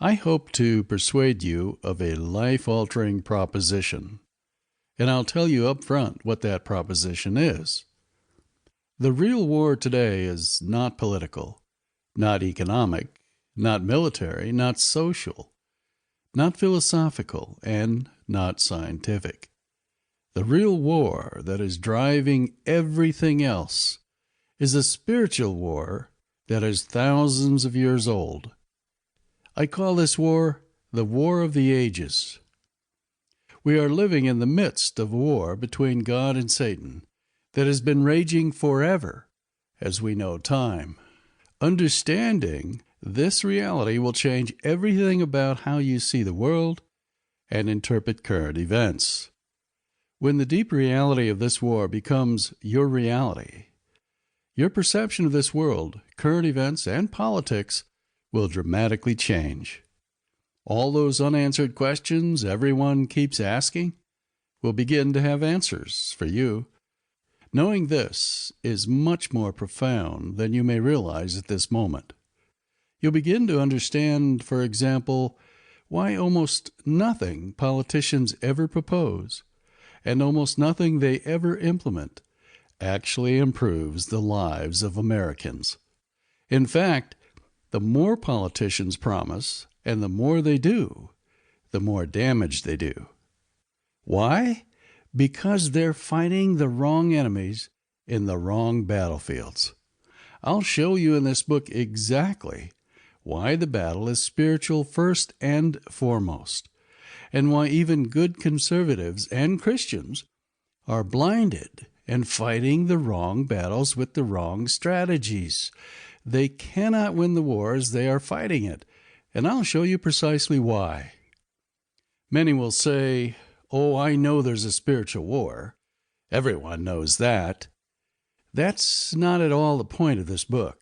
I hope to persuade you of a life-altering proposition, and I'll tell you up front what that proposition is. The real war today is not political, not economic, not military, not social, not philosophical, and not scientific. The real war that is driving everything else is a spiritual war that is thousands of years old. I call this war the War of the Ages. We are living in the midst of a war between God and Satan that has been raging forever, as we know time. Understanding this reality will change everything about how you see the world and interpret current events. When the deep reality of this war becomes your reality, your perception of this world, current events, and politics will dramatically change. All those unanswered questions everyone keeps asking will begin to have answers for you. Knowing this is much more profound than you may realize at this moment. You'll begin to understand, for example, why almost nothing politicians ever propose and almost nothing they ever implement actually improves the lives of Americans. In fact, the more politicians promise and the more they do, the more damage they do. Why? Because they're fighting the wrong enemies in the wrong battlefields. I'll show you in this book exactly why the battle is spiritual first and foremost, and why even good conservatives and Christians are blinded and fighting the wrong battles with the wrong strategies. They cannot win the war as they are fighting it, and I'll show you precisely why. Many will say, "Oh, I know there's a spiritual war. Everyone knows that." That's not at all the point of this book.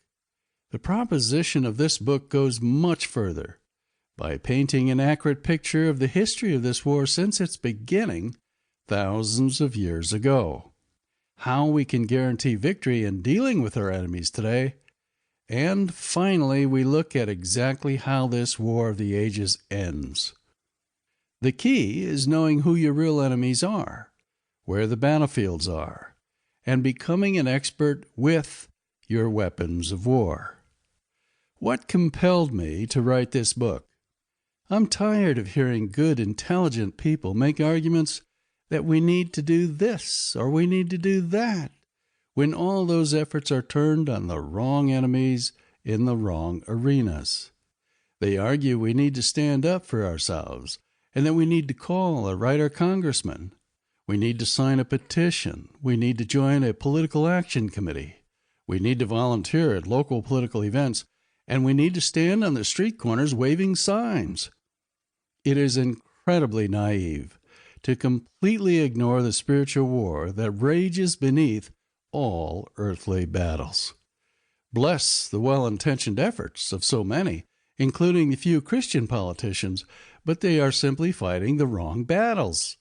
The proposition of this book goes much further by painting an accurate picture of the history of this war since its beginning thousands of years ago, how we can guarantee victory in dealing with our enemies today, and finally we look at exactly how this War of the Ages ends. The key is knowing who your real enemies are, where the battlefields are, and becoming an expert with your weapons of war. What compelled me to write this book? I'm tired of hearing good, intelligent people make arguments that we need to do this or we need to do that, when all those efforts are turned on the wrong enemies in the wrong arenas. They argue we need to stand up for ourselves and that we need to call or write our congressman. We need to sign a petition. We need to join a political action committee. We need to volunteer at local political events, and we need to stand on the street corners waving signs. It is incredibly naive to completely ignore the spiritual war that rages beneath all earthly battles. Bless the well-intentioned efforts of so many, including the few Christian politicians, but they are simply fighting the wrong battles.